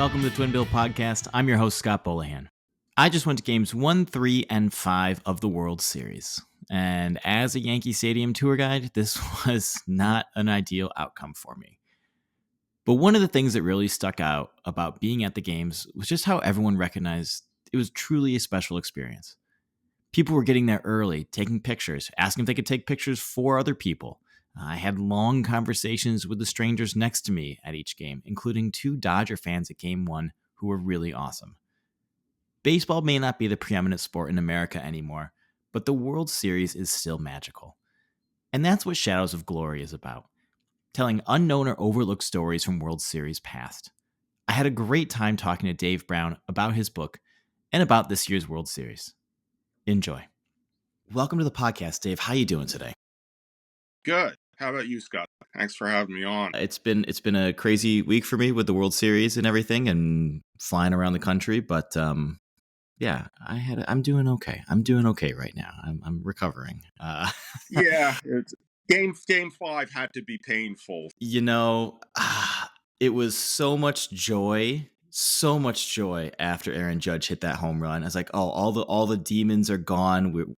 Welcome to the Twin Bill Podcast. I'm your host, Scott Bolohan. I just went to games 1, 3, and 5 of the World Series. And as a Yankee Stadium tour guide, this was not an ideal outcome for me. But one of the things that really stuck out about being at the games was just how everyone recognized it was truly a special experience. People were getting there early, taking pictures, asking if they could take pictures for other people. I had long conversations with the strangers next to me at each game, including 2 Dodger fans at Game 1 who were really awesome. Baseball may not be the preeminent sport in America anymore, but the World Series is still magical. And that's what Shadows of Glory is about, telling unknown or overlooked stories from World Series past. I had a great time talking to Dave Brown about his book and about this year's World Series. Enjoy. Welcome to the podcast, Dave. How you doing today? Good. How about you, Scott? Thanks for having me on. It's been a crazy week for me with the World Series and everything, and flying around the country. But yeah, I'm doing okay. I'm doing okay right now. I'm recovering. Yeah, game 5 had to be painful. You know, it was so much joy after Aaron Judge hit that home run. I was like, oh, all the demons are gone.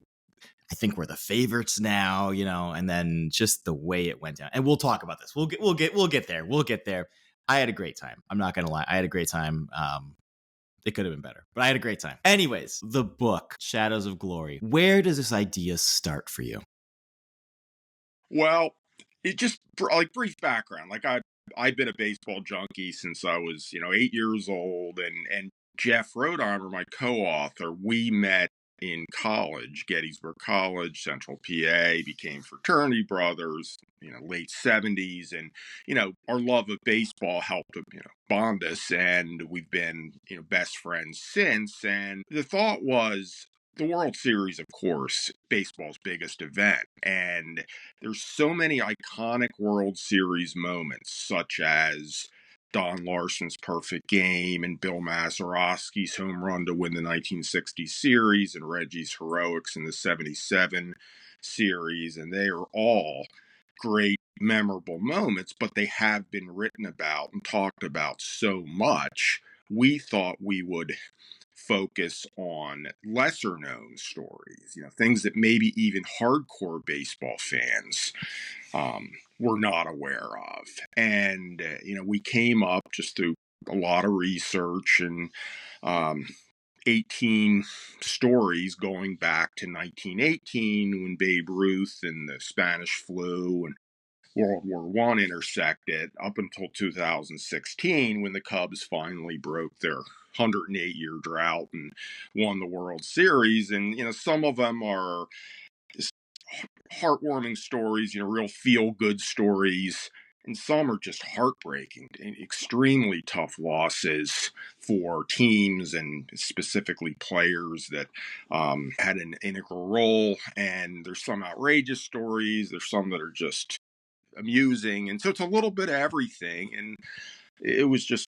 I think we're the favorites now, and then just the way it went down. And we'll talk about this. We'll get there. We'll get there. I had a great time. I'm not gonna lie. I had a great time. It could have been better, but I had a great time. Anyways, the book, Shadows of Glory. Where does this idea start for you? Well, it just brief background. I've been a baseball junkie since I was 8 years old, and Jeff Rodarmer, my co-author, we met in college, Gettysburg College, Central PA, became fraternity brothers, late 70s. And, our love of baseball helped, bond us. And we've been, best friends since. And the thought was the World Series, of course, baseball's biggest event. And there's so many iconic World Series moments, such as Don Larson's perfect game and Bill Mazeroski's home run to win the 1960 series and Reggie's heroics in the 77 series. And they are all great, memorable moments, but they have been written about and talked about so much. We thought we would focus on lesser known stories, things that maybe even hardcore baseball fans were not aware of. And, we came up just through a lot of research and 18 stories going back to 1918 when Babe Ruth and the Spanish flu and World War I intersected, up until 2016 when the Cubs finally broke their 108-year drought and won the World Series. And, some of them are heartwarming stories, real feel-good stories. And some are just heartbreaking, extremely tough losses for teams and specifically players that had an integral role. And there's some outrageous stories. There's some that are just amusing. And so it's a little bit of everything. And it was just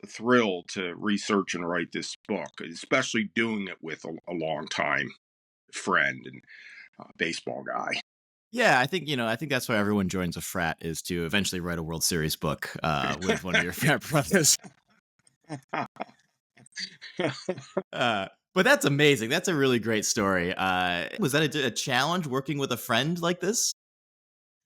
a thrill to research and write this book, especially doing it with a longtime friend and baseball guy. Yeah, I think that's why everyone joins a frat, is to eventually write a World Series book with one of your frat brothers. But that's amazing. That's a really great story. Was that a challenge working with a friend like this?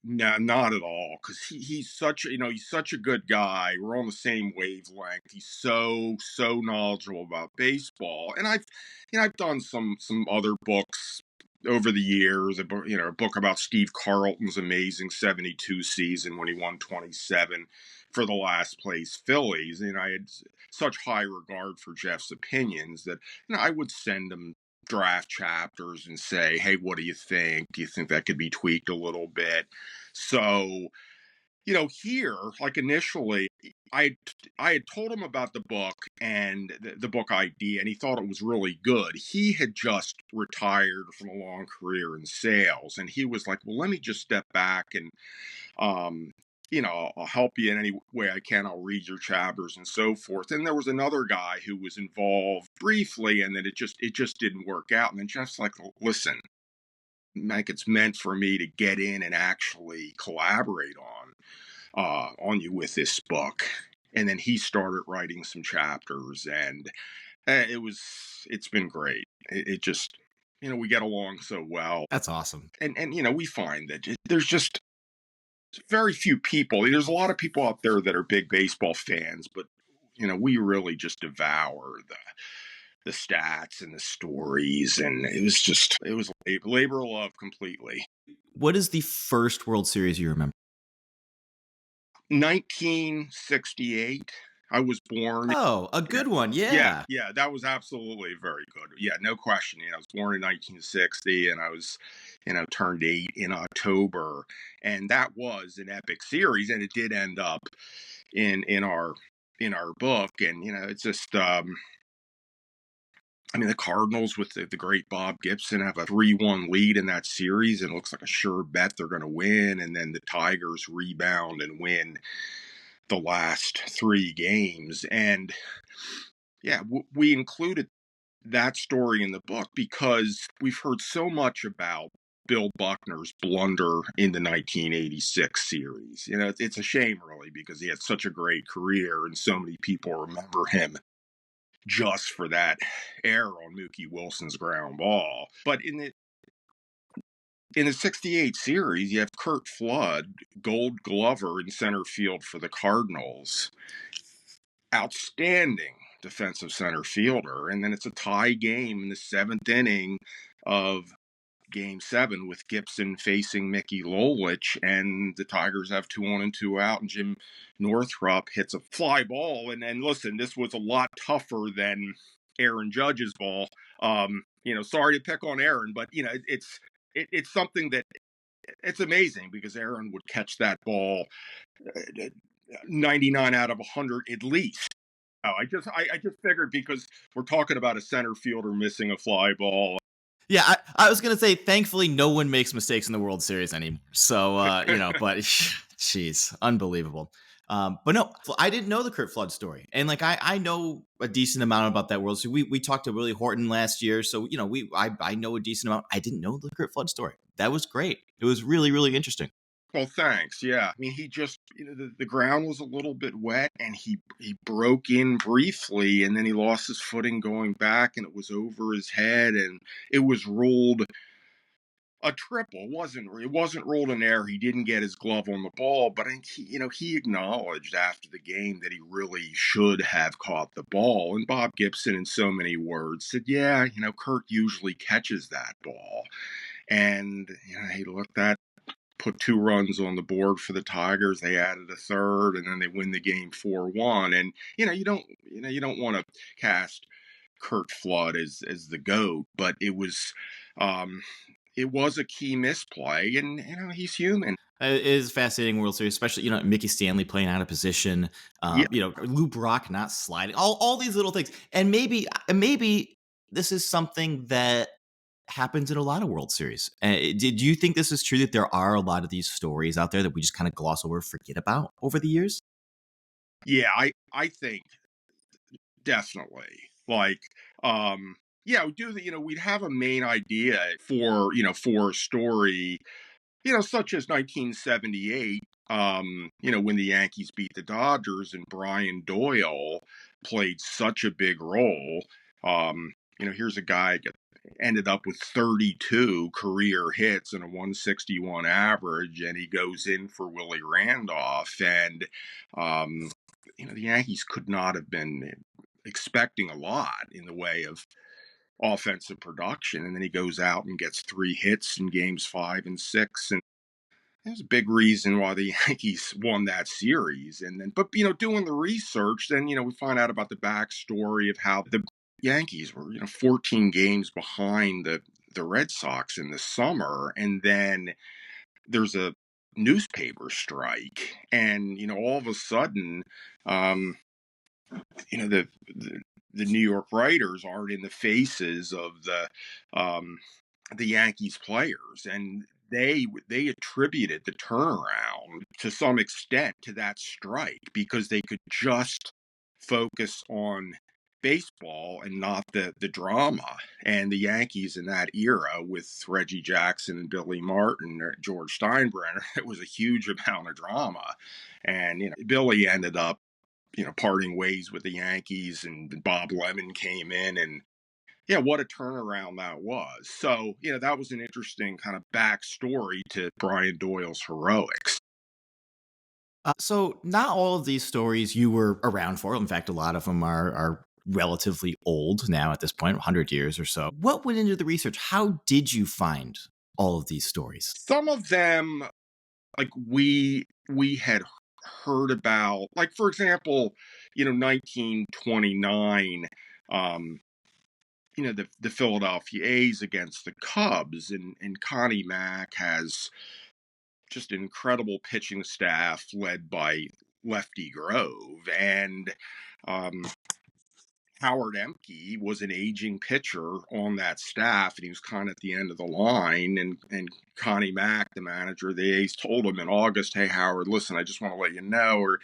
No, not at all. Because he's such a good guy. We're on the same wavelength. He's so knowledgeable about baseball. And I've done some other books over the years. A book about Steve Carlton's amazing 72 season when he won 27 for the last place Phillies. And I had such high regard for Jeff's opinions that I would send him draft chapters and say, hey, what do you think? Do you think that could be tweaked a little bit? So, here, initially, I had told him about the book and the book idea, and he thought it was really good. He had just retired from a long career in sales, and he was like, well, let me just step back and, I'll help you in any way I can. I'll read your chapters and so forth. And there was another guy who was involved briefly, and then it just didn't work out. And then Jeff's like, listen, Mike, it's meant for me to get in and actually collaborate on you with this book. and then he started writing some chapters, and it's been great. It just, we get along so well, That's awesome. and we find that there's just very few people. There's a lot of people out there that are big baseball fans, but we really just devour the stats and the stories, and it was labor of love completely. What is the first World Series you remember? 1968. I was born. Oh, a Yeah. good one. Yeah, Yeah. yeah, that was absolutely very good. Yeah, no question. I was born in 1960, and I was, turned 8 in October, and that was an epic series, and it did end up in our book, and it's just the Cardinals with the great Bob Gibson have a 3-1 lead in that series, and it looks like a sure bet they're going to win, and then the Tigers rebound and win the last 3 games, and yeah, we included that story in the book because we've heard so much about Bill Buckner's blunder in the 1986 series. It's a shame, really, because he had such a great career and so many people remember him just for that error on Mookie Wilson's ground ball. But in the 68 series, you have Curt Flood, Gold Glover in center field for the Cardinals. Outstanding defensive center fielder. And then it's a tie game in the 7th inning of Game 7 with Gibson facing Mickey Lolich, and the Tigers have 2 on and 2 out, and Jim Northrup hits a fly ball. And listen, this was a lot tougher than Aaron Judge's ball. Sorry to pick on Aaron, but it's something that it's amazing because Aaron would catch that ball 99 out of 100 at least. Oh, I just figured because we're talking about a center fielder missing a fly ball. Yeah, I was gonna say, thankfully, no one makes mistakes in the World Series anymore. So, but jeez, unbelievable. But no, I didn't know the Curt Flood story, and like I know a decent amount about that World Series. We talked to Willie Horton last year, so I know a decent amount. I didn't know the Curt Flood story. That was great. It was really really interesting. Well, thanks. Yeah, he just the ground was a little bit wet, and he broke in briefly, and then he lost his footing going back, and it was over his head, and it was ruled a triple. It wasn't ruled an error. He didn't get his glove on the ball, but he acknowledged after the game that he really should have caught the ball. And Bob Gibson, in so many words, said, "Yeah, Curt usually catches that ball." And he looked at put 2 runs on the board for the Tigers. They added a third, and then they win the game 4-1. And you don't want to cast Curt Flood as the GOAT, but it was a key misplay, and he's human. It is a fascinating World Series, especially Mickey Stanley playing out of position. Yeah, Lou Brock not sliding. All these little things, and maybe this is something that happens in a lot of World Series. Did you think this is true that there are a lot of these stories out there that we just kind of gloss over, forget about over the years? yeah, I think definitely. Like, yeah, we do. We'd have a main idea for a story, such as 1978, when the Yankees beat the Dodgers and Brian Doyle played such a big role. Here's a guy that ended up with 32 career hits and a 161 average, and he goes in for Willie Randolph. And, the Yankees could not have been expecting a lot in the way of offensive production. And then he goes out and gets 3 hits in games 5 and 6. And there's a big reason why the Yankees won that series. And then, but, doing the research, then, we find out about the backstory of how the Yankees were, 14 games behind the Red Sox in the summer. And then there's a newspaper strike. And, all of a sudden, um, the New York writers aren't in the faces of the Yankees players, and they attributed the turnaround to some extent to that strike because they could just focus on baseball and not the drama. And the Yankees in that era with Reggie Jackson and Billy Martin or George Steinbrenner, it was a huge amount of drama. And Billy ended up parting ways with the Yankees, and Bob Lemon came in, and yeah, what a turnaround that was. So, that was an interesting kind of backstory to Brian Doyle's heroics. So not all of these stories you were around for. In fact, a lot of them are relatively old now at this point, 100 years or so. What went into the research? How did you find all of these stories? Some of them, like we had heard about, like for example, 1929, um, the Philadelphia A's against the Cubs, and Connie Mack has just an incredible pitching staff led by Lefty Grove, and um, Howard Emke was an aging pitcher on that staff, and he was kind of at the end of the line. And Connie Mack, the manager of the A's, told him in August, "Hey Howard, listen, I just want to let you know, or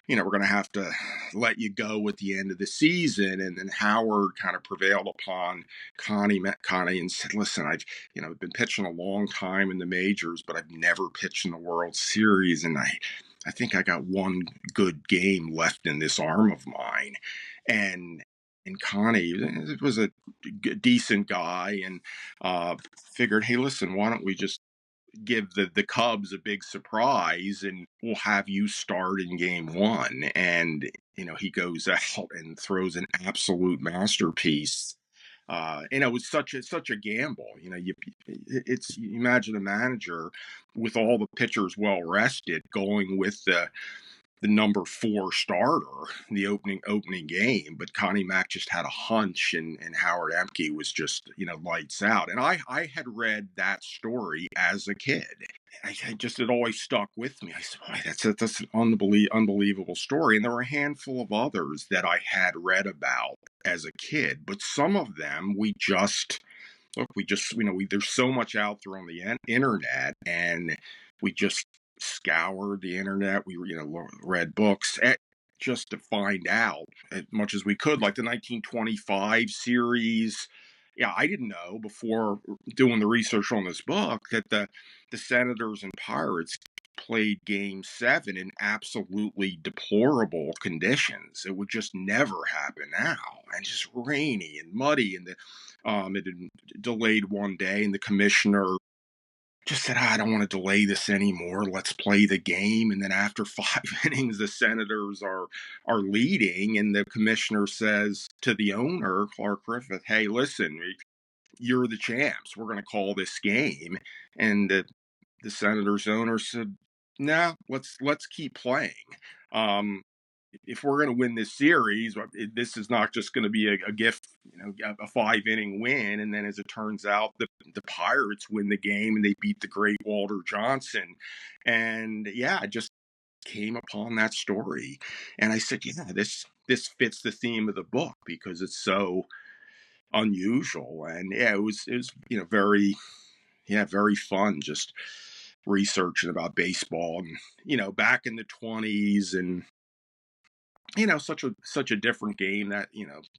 we're going to have to let you go at the end of the season." And then Howard kind of prevailed upon Connie and said, "Listen, I've been pitching a long time in the majors, but I've never pitched in the World Series, and I think I got one good game left in this arm of mine." And Connie was a decent guy, and figured, "Hey, listen, why don't we just give the Cubs a big surprise, and we'll have you start in game one." And, he goes out and throws an absolute masterpiece. And it was such a gamble. You imagine a manager with all the pitchers well rested going with the number 4 starter in the opening game, but Connie Mack just had a hunch, and Howard Emke was just lights out. And I had read that story as a kid. I just it always stuck with me. I said, "Boy, that's an unbelievable story." And there were a handful of others that I had read about as a kid, but some of them we just there's so much out there on the internet, and we just scoured the internet. We read books just to find out as much as we could, like the 1925 series. Yeah, I didn't know before doing the research on this book that the Senators and Pirates played game 7 in absolutely deplorable conditions. It would just never happen now, and just rainy and muddy, and it had delayed one day, and the commissioner just said, "I don't want to delay this anymore. Let's play the game." And then after 5 innings, the Senators are leading, and the commissioner says to the owner, Clark Griffith, "Hey, listen, you're the champs. We're going to call this game." And the Senators owner said, "No, let's keep playing. Um, if we're going to win this series, this is not just going to be a gift, a 5 inning win." And then, as it turns out, the Pirates win the game, and they beat the great Walter Johnson. And yeah, I just came upon that story, and I said, "Yeah, this fits the theme of the book because it's so unusual." And yeah, it was very, yeah, very fun just researching about baseball, and back in the 20s, and such a different game that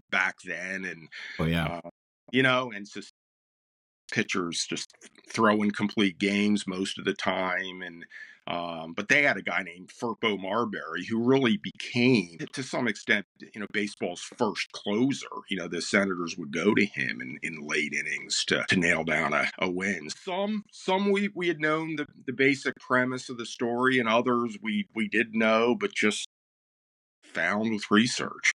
back then. And Oh yeah. uh and it's just pitchers just throwing complete games most of the time. And but they had a guy named Furpo Marbury who really became, to some extent, baseball's first closer. The Senators would go to him in late innings to nail down a win. Some we had known the basic premise of the story, and others we did know, but just found with research.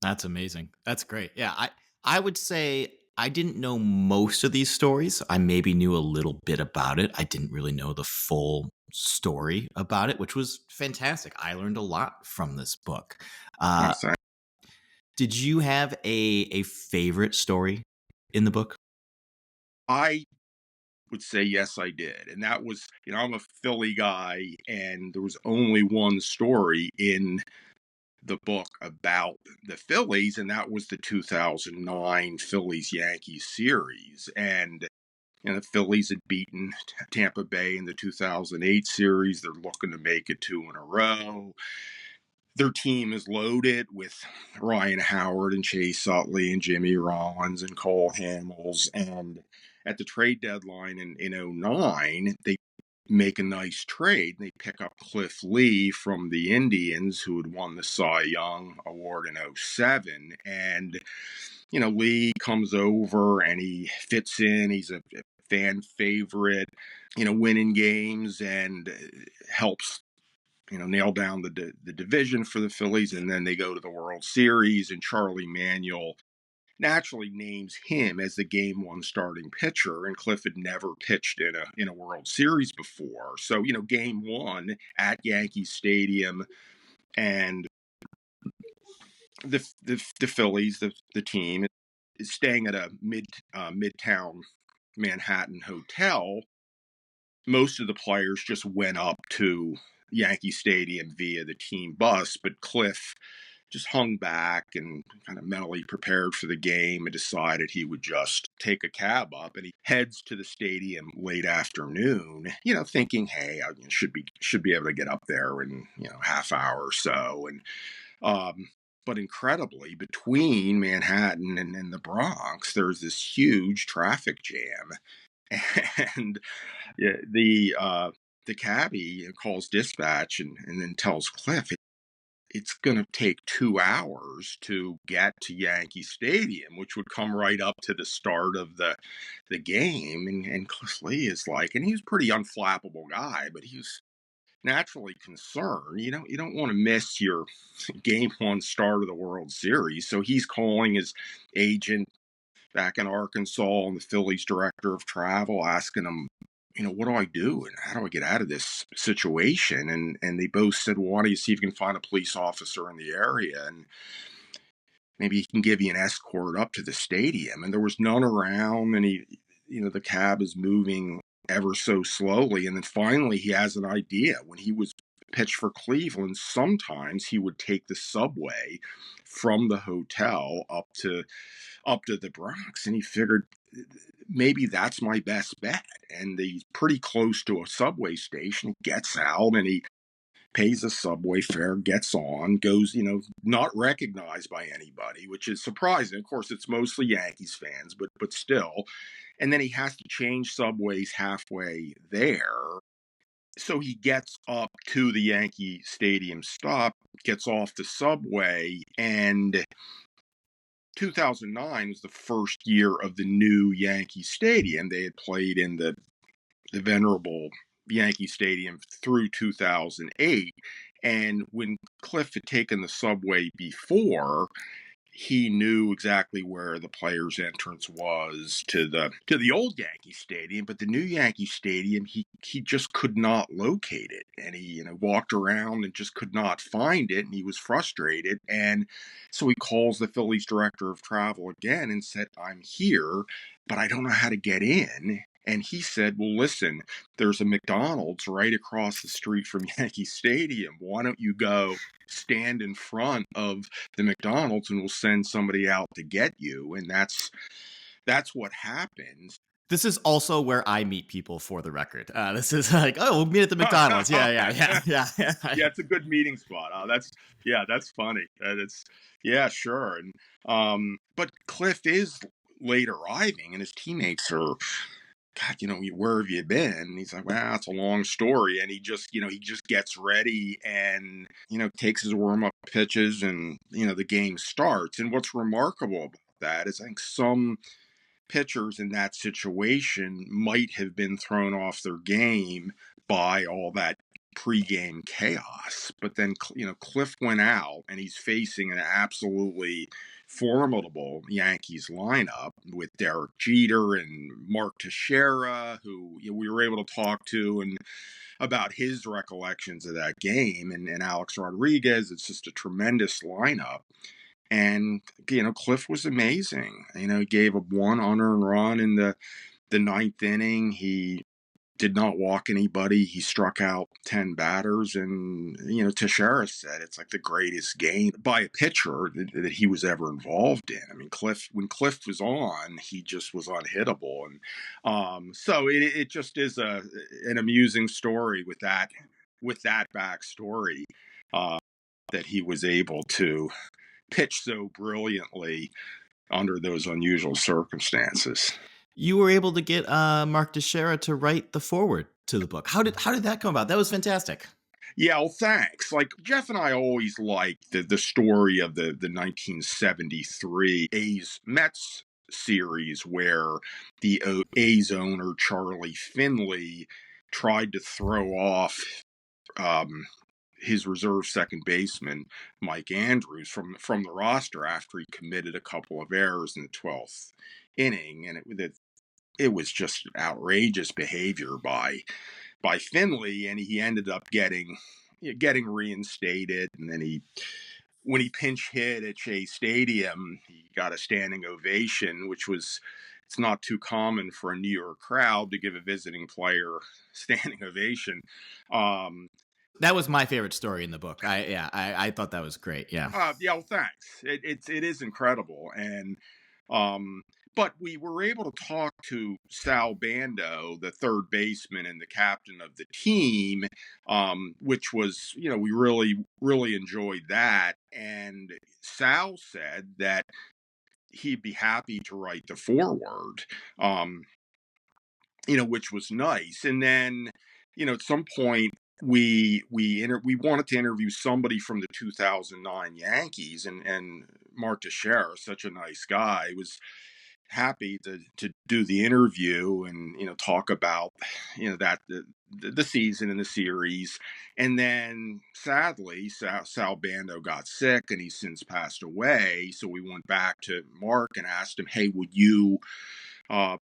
That's amazing. That's great. Yeah, I would say I didn't know most of these stories. I maybe knew a little bit about it. I didn't really know the full story about it, which was fantastic. I learned a lot from this book. Uh, Awesome. did you have a favorite story in the book? I would say yes, I did. And that was, I'm a Philly guy, and there was only one story in the book about the Phillies, and that was the 2009 Phillies Yankees series. And the Phillies had beaten Tampa Bay in the 2008 series. They're looking to make it 2 in a row. Their team is loaded with Ryan Howard and Chase Utley and Jimmy Rollins and Cole Hamels. And at the trade deadline in '09, they make a nice trade. They pick up Cliff Lee from the Indians, who had won the Cy Young Award in '07. And, Lee comes over and he fits in. He's a fan favorite, winning games and helps, nail down the division for the Phillies. And then they go to the World Series, and Charlie Manuel naturally names him as the game one starting pitcher, and Cliff had never pitched in a World Series before. So, game one at Yankee Stadium, and the Phillies, the team, is staying at a midtown Manhattan hotel. Most of the players just went up to Yankee Stadium via the team bus, but Cliff just hung back and kind of mentally prepared for the game and decided he would just take a cab up, and he heads to the stadium late afternoon, thinking, hey, I should be able to get up there in, half hour or so. And but incredibly, between Manhattan and the Bronx, there's this huge traffic jam. And yeah, the cabbie calls dispatch and then tells Cliff it's going to take 2 hours to get to Yankee Stadium, which would come right up to the start of the game. And Cliff Lee is like, and he was a pretty unflappable guy, but he was naturally concerned. You don't want to miss your game one start of the World Series. So he's calling his agent back in Arkansas and the Phillies director of travel, asking him, what do I do and how do I get out of this situation? And they both said, well, why don't you see if you can find a police officer in the area and maybe he can give you an escort up to the stadium. And there was none around, and the cab is moving ever so slowly. And then finally he has an idea. When he was pitched for Cleveland, sometimes he would take the subway from the hotel up to the Bronx, and he figured maybe that's my best bet. And he's pretty close to a subway station. He gets out and he pays a subway fare, gets on, goes, not recognized by anybody, which is surprising. Of course, it's mostly Yankees fans, but still. And then he has to change subways halfway there. So he gets up to the Yankee Stadium stop, gets off the subway, and 2009 was the first year of the new Yankee Stadium. They had played in the venerable Yankee Stadium through 2008. And when Cliff had taken the subway before, he knew exactly where the players' entrance was to the old Yankee Stadium, but the new Yankee Stadium, he just could not locate it, and he walked around and just could not find it, and he was frustrated. And so he calls the Phillies director of travel again and said, "I'm here, but I don't know how to get in." And he said, well, listen, there's a McDonald's right across the street from Yankee Stadium. Why don't you go stand in front of the McDonald's and we'll send somebody out to get you? And that's what happens. This is also where I meet people, for the record. This is like, oh, we'll meet at the McDonald's. Yeah. Yeah, it's a good meeting spot. That's funny. Yeah, sure. And but Cliff is late arriving, and his teammates are, God, where have you been? And he's like, well, it's a long story. And he just gets ready and, takes his warm up pitches, and, the game starts. And what's remarkable about that is I think some pitchers in that situation might have been thrown off their game by all that pregame chaos. But then, Cliff went out and he's facing an absolutely formidable Yankees lineup with Derek Jeter and Mark Teixeira, who we were able to talk to and about his recollections of that game, and Alex Rodriguez. It's just a tremendous lineup. And, Cliff was amazing. He gave up one unearned run in the ninth inning. He did not walk anybody. He struck out 10 batters. And, Teixeira said it's like the greatest game by a pitcher that he was ever involved in. I mean, when Cliff was on, he just was unhittable. And so it just is an amusing story with that backstory, that he was able to pitch so brilliantly under those unusual circumstances. You were able to get Mark Teixeira to write the foreword to the book. How did that come about? That was fantastic. Yeah, well, thanks. Like Jeff and I always liked the story of the 1973 A's Mets series where the A's owner Charlie Finley tried to throw off um, his reserve second baseman Mike Andrews from the roster after he committed a couple of errors in the 12th inning, and it was just outrageous behavior by Finley, and he ended up getting reinstated. And then when he pinch hit at Shea Stadium, he got a standing ovation, which was it's not too common for a New York crowd to give a visiting player standing ovation. Um, That was my favorite story in the book. I thought that was great. Yeah. yeah, well, thanks. It is incredible, and um, but we were able to talk to Sal Bando, the third baseman and the captain of the team, which was we really enjoyed that, and Sal said that he'd be happy to write the foreword. Um, which was nice. And then, at some point we wanted to interview somebody from the 2009 Yankees, and Mark Teixeira, such a nice guy, was happy to do the interview and talk about that the season and the series. And then sadly Sal Bando got sick and he's since passed away, so we went back to Mark and asked him, hey, would you uh,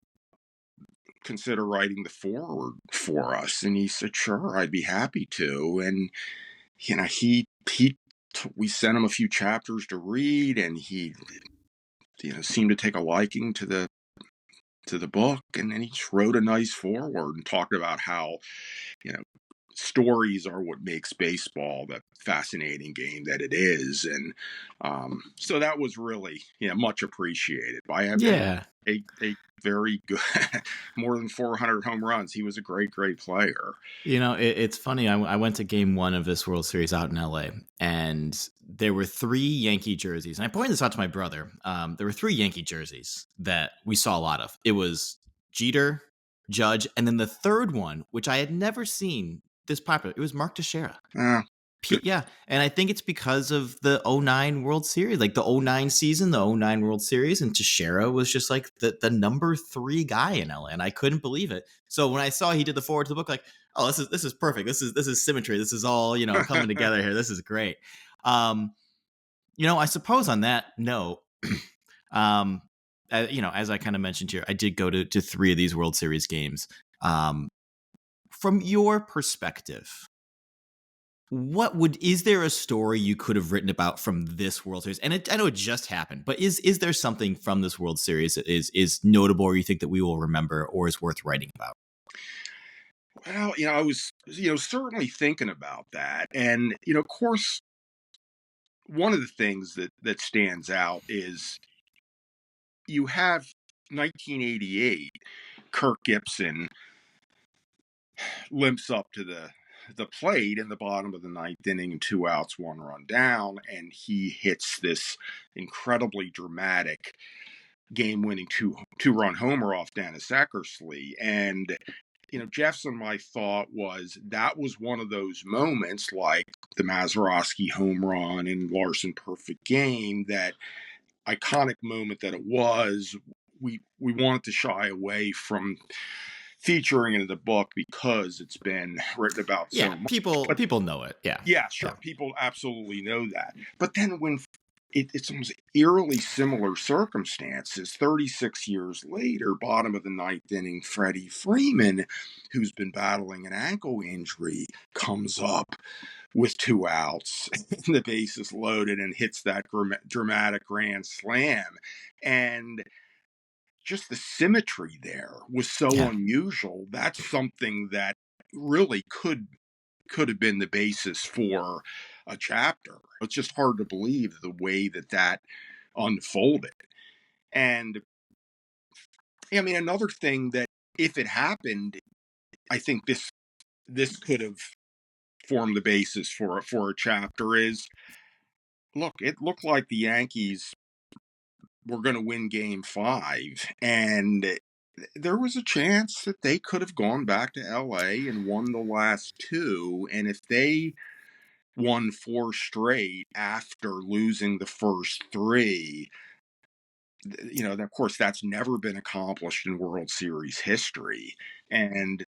consider writing the foreword for us? And he said, sure, I'd be happy to. And we sent him a few chapters to read, and he seemed to take a liking to the book, and then he just wrote a nice foreword and talked about how you know stories are what makes baseball the fascinating game that it is. And so that was really much appreciated by him. Yeah. A very good more than 400 home runs. He was a great player. It's funny. I went to game one of this World Series out in LA, and there were three Yankee jerseys. And I pointed this out to my brother. There were three Yankee jerseys that we saw a lot of. It was Jeter, Judge, and then the third one, which I had never seen this popular, it was Mark Teixeira. Yeah, and I think it's because of the '09 World Series, like the '09 season, the '09 World Series, and Teixeira was just like the number 3 guy in LA, and I couldn't believe it. So when I saw he did the forward to the book, like, oh, this is perfect. This is symmetry. This is all coming together here. This is great. I suppose on that note, as I kind of mentioned here, I did go to 3 of these World Series games. From your perspective, is there a story you could have written about from this World Series? And I know it just happened, but is there something from this World Series that is notable, or you think that we will remember, or is worth writing about? Well, I was certainly thinking about that, and of course, one of the things that stands out is you have 1988. Kirk Gibson limps up to the plate in the bottom of the ninth inning, 2 outs, 1 run down, and he hits this incredibly dramatic game-winning two-run homer off Dennis Eckersley. And Jeff's and my thought was that was one of those moments, like the Mazeroski home run and Larson perfect game, that iconic moment that it was. We wanted to shy away from featuring it in the book because it's been written about so much. People know it. Yeah, sure. Yeah. People absolutely know that. But then when it's almost eerily similar circumstances, 36 years later, bottom of the ninth inning, Freddie Freeman, who's been battling an ankle injury, comes up with 2 outs and the bases loaded and hits that dramatic grand slam. And just the symmetry there was so unusual. That's something that really could have been the basis for a chapter. It's just hard to believe the way that unfolded. And I mean, another thing that if it happened, I think this could have formed the basis for a chapter is, look, it looked like the Yankees were going to win game 5, and there was a chance that they could have gone back to LA and won the last two. And if they won four straight after losing the first three, of course, that's never been accomplished in World Series history. And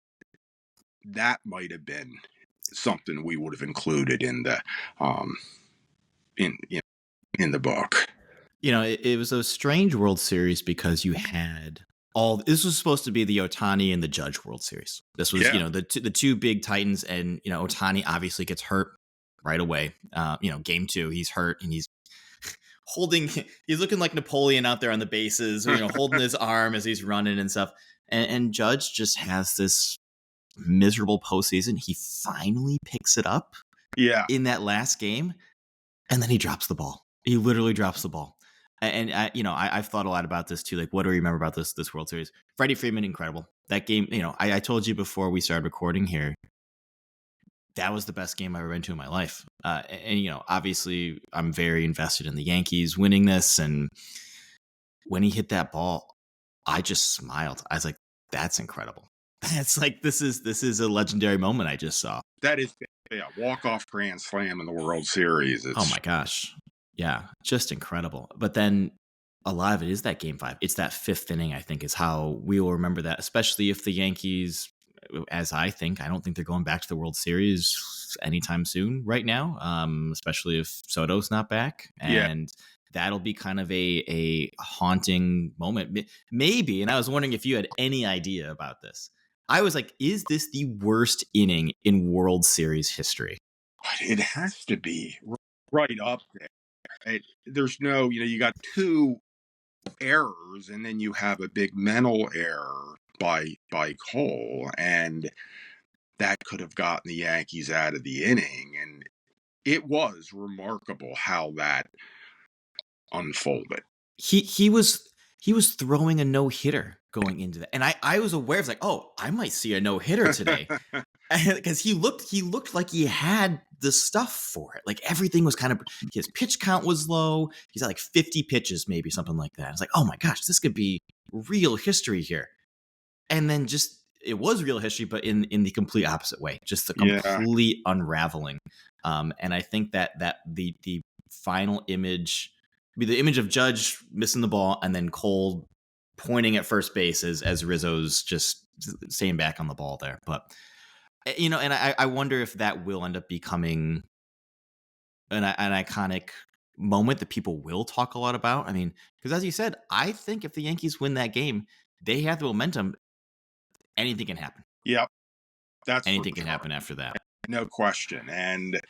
that might have been something we would have included in the um in you in the book. It was a strange World Series because you had this was supposed to be the Otani and the Judge World Series. This was, Yeah. the two big titans, and Otani obviously gets hurt right away. Game two, he's hurt and he's he's looking like Napoleon out there on the bases, holding his arm as he's running and stuff. And Judge just has this miserable postseason. He finally picks it up Yeah. in that last game, and then he drops the ball. He literally drops the ball. And I've thought a lot about this too. Like, what do we remember about this World Series? Freddie Freeman, incredible. That game, I told you before we started recording here, that was the best game I've ever been to in my life. And obviously, I'm very invested in the Yankees winning this. And when he hit that ball, I just smiled. I was like, "That's incredible." That's like this is a legendary moment I just saw. That is a walk-off grand slam in the World Series. Oh my gosh. Yeah, just incredible. But then a lot of it is that game five. It's that fifth inning, I think, is how we will remember that, especially if the Yankees, I don't think they're going back to the World Series anytime soon right now, especially if Soto's not back. Yeah. And that'll be kind of a haunting moment. Maybe, and I was wondering if you had any idea about this. I was like, is this the worst inning in World Series history? It has to be right up there. There's no, you got two errors, and then you have a big mental error by Cole, and that could have gotten the Yankees out of the inning. And it was remarkable how that unfolded. He was throwing a no hitter going into that, and I was aware of, like, oh, I might see a no hitter today, because he looked like he had the stuff for it. Like, everything was kind of, his pitch count was low. He's at like 50 pitches, maybe something like that. It's like, oh my gosh, this could be real history here. And then just, it was real history, but in the complete opposite way, just the complete unraveling. And I think that the final image, the image of Judge missing the ball and then Cole pointing at first base as Rizzo's just staying back on the ball there. But and I wonder if that will end up becoming an iconic moment that people will talk a lot about. I mean, because as you said, I think if the Yankees win that game, they have the momentum. Anything can happen. Yep. Anything can happen after that. No question. And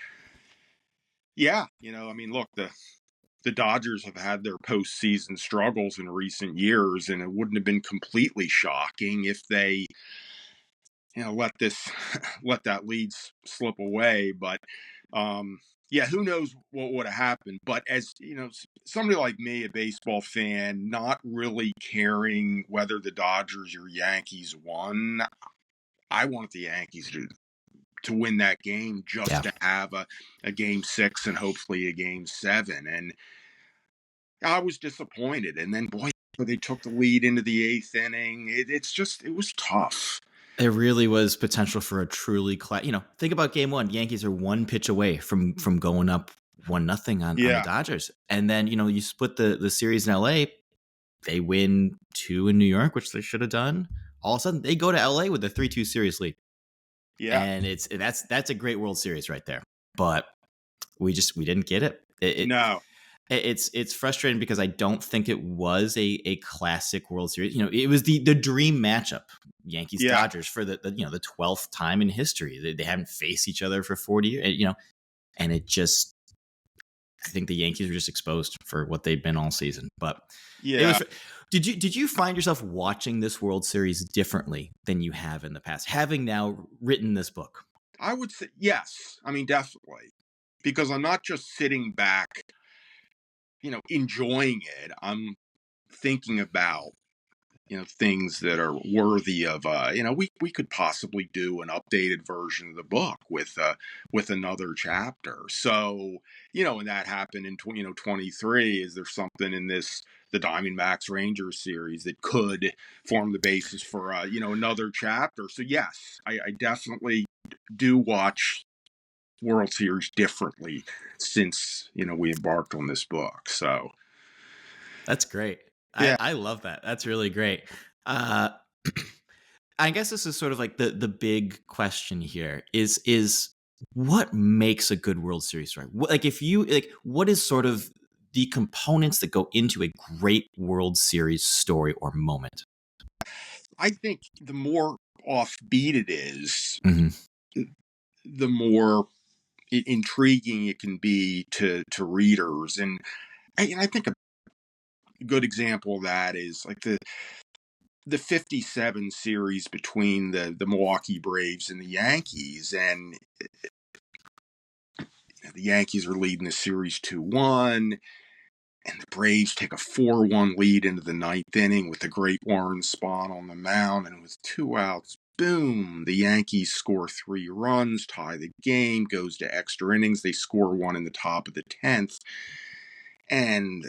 yeah, look, the Dodgers have had their postseason struggles in recent years, and it wouldn't have been completely shocking if they, let that lead slip away. But yeah, who knows what would have happened? But as somebody like me, a baseball fan, not really caring whether the Dodgers or Yankees won, I wanted the Yankees to win that game, just to have a game six and hopefully a game seven. And I was disappointed. And then, boy, they took the lead into the eighth inning. It was tough. It really was potential for a truly think about game one. Yankees are one pitch away from going up 1-0 on the Dodgers. And then, you split the series in LA. They win 2 in New York, which they should have done. All of a sudden, they go to LA with a 3-2 series lead. Yeah. And that's a great World Series right there. But we didn't get it. No. It's frustrating because I don't think it was a classic World Series. It was the dream matchup, Yankees Dodgers, for the 12th time in history. They haven't faced each other for 40 years, and it just, I think the Yankees were just exposed for what they've been all season. But did you find yourself watching this World Series differently than you have in the past, having now written this book? I would say yes. I mean, definitely, because I'm not just sitting back, enjoying it. I'm thinking about things that are worthy of we could possibly do an updated version of the book with another chapter. So and that happened in 23. Is there something in the Diamondbacks Rangers series that could form the basis for another chapter? So yes, I definitely do watch World Series differently since we embarked on this book. So That's great. yeah. I love that. That's really great. Uh, I guess this is sort of like the big question here is what makes a good World Series story? Like if you like, what is sort of the components that go into a great World Series story or moment? I think the more offbeat it is, Mm-hmm. the more intriguing it can be to readers. And I think a good example of that is like the 57 series between the Milwaukee Braves and the Yankees. And the Yankees are leading the series 2-1. And the Braves take a 4-1 lead into the ninth inning with the great Warren Spahn on the mound. And with 2 outs, boom, the Yankees score 3 runs, tie the game, goes to extra innings. They score one in the top of the 10th. And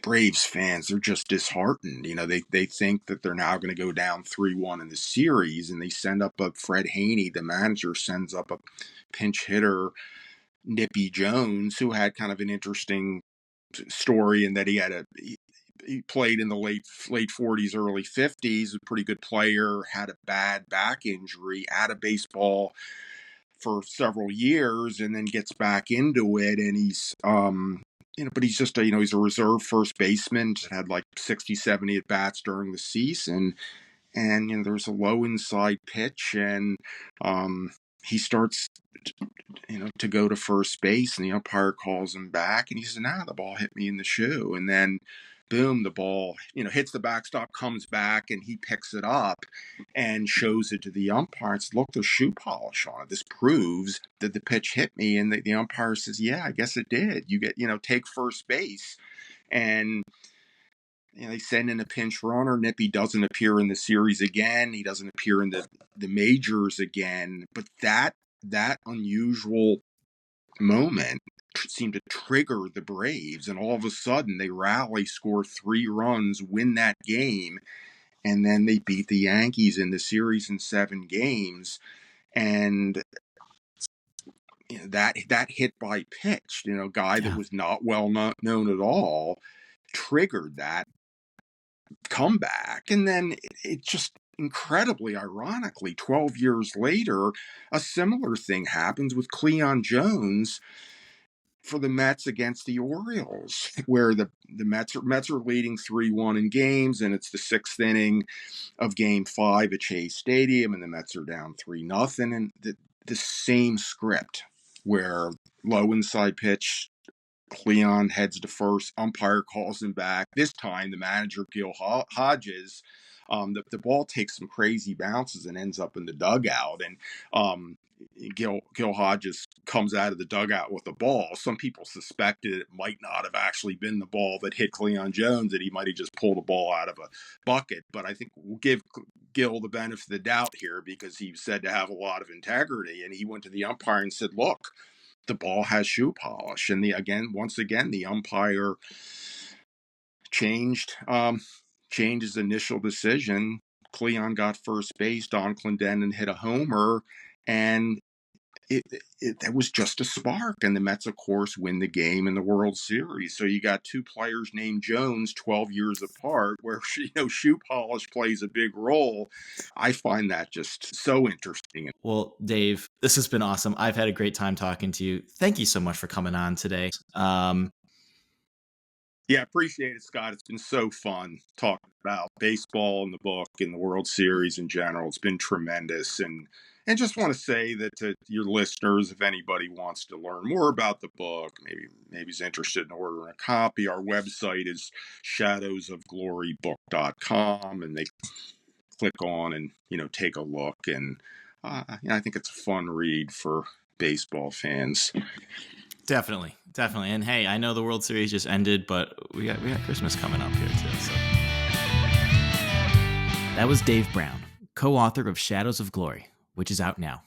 Braves fans are just disheartened. They think that they're now going to go down 3-1 in the series. And they send up Fred Haney, the manager, sends up a pinch hitter, Nippy Jones, who had kind of an interesting story in that he played in the late 40s, early 50s, a pretty good player, had a bad back injury, out of baseball for several years, and then gets back into it. And he's but he's just he's a reserve first baseman, just had like 60, 70 at bats during the season. And there's a low inside pitch, and he starts to go to first base, and the umpire calls him back, and he says, "Nah, the ball hit me in the shoe." And then, boom, the ball, hits the backstop, comes back, and he picks it up and shows it to the umpire. And says, "Look, there's shoe polish on it. This proves that the pitch hit me." And the umpire says, "Yeah, I guess it did. You get, take first base." And they send in a pinch runner. Nippy doesn't appear in the series again. He doesn't appear in the majors again. But that unusual moment seemed to trigger the Braves, and all of a sudden they rally, score 3 runs, win that game, and then they beat the Yankees in the series in 7 games. And that hit by pitch, guy that Yeah. was not well known at all, triggered that comeback. And then it just incredibly ironically, 12 years later, a similar thing happens with Cleon Jones for the Mets against the Orioles, where the Mets are leading 3-1 in games, and it's the 6th inning of Game 5 at Chase Stadium, and the Mets are down 3-0, and the same script, where low inside pitch, Cleon heads to first, umpire calls him back. This time, the manager, Gil Hodges, the ball takes some crazy bounces and ends up in the dugout. And Gil Hodges comes out of the dugout with the ball. Some people suspected it might not have actually been the ball that hit Cleon Jones, that he might have just pulled a ball out of a bucket. But I think we'll give Gil the benefit of the doubt here, because he was said to have a lot of integrity. And he went to the umpire and said, "Look, the ball has shoe polish." And once again, the umpire changed his initial decision. Cleon got first base. Don Clendenon hit a homer, and it was just a spark. And the Mets, of course, win the game in the World Series. So you got 2 players named Jones 12 years apart, where shoe polish plays a big role. I find that just so interesting. Well, Dave, this has been awesome. I've had a great time talking to you. Thank you so much for coming on today. Yeah, appreciate it, Scott. It's been so fun talking about baseball and the book and the World Series in general. It's been tremendous. And just want to say that to your listeners, if anybody wants to learn more about the book, maybe is interested in ordering a copy, our website is shadowsofglorybook.com, and they click on and take a look. And I think it's a fun read for baseball fans. Definitely. And hey, I know the World Series just ended, but we got Christmas coming up here too. So That was Dave Brown, co-author of Shadows of Glory, which is out now.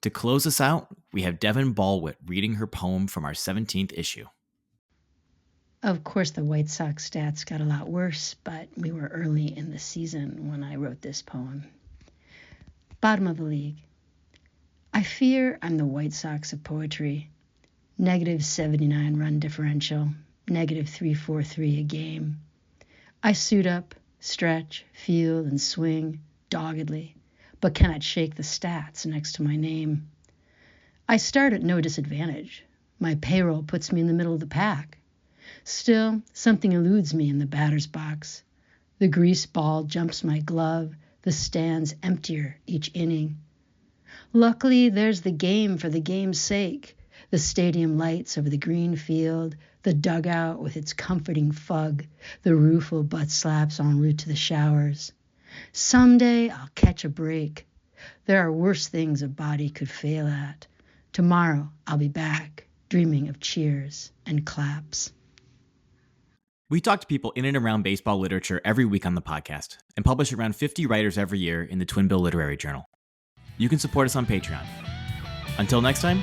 To close us out, we have Devon Balwit reading her poem from our 17th issue. Of course, the White Sox stats got a lot worse, but we were early in the season when I wrote this poem. Bottom of the league. I fear I'm the White Sox of poetry. -79 run differential, -343 a game. I suit up, stretch, field, and swing doggedly, but cannot shake the stats next to my name. I start at no disadvantage. My payroll puts me in the middle of the pack. Still, something eludes me in the batter's box. The grease ball jumps my glove, the stands emptier each inning. Luckily, there's the game for the game's sake. The stadium lights over the green field, the dugout with its comforting fug, the rueful butt slaps en route to the showers. Someday I'll catch a break. There are worse things a body could fail at. Tomorrow I'll be back, dreaming of cheers and claps. We talk to people in and around baseball literature every week on the podcast and publish around 50 writers every year in the Twin Bill Literary Journal. You can support us on Patreon. Until next time,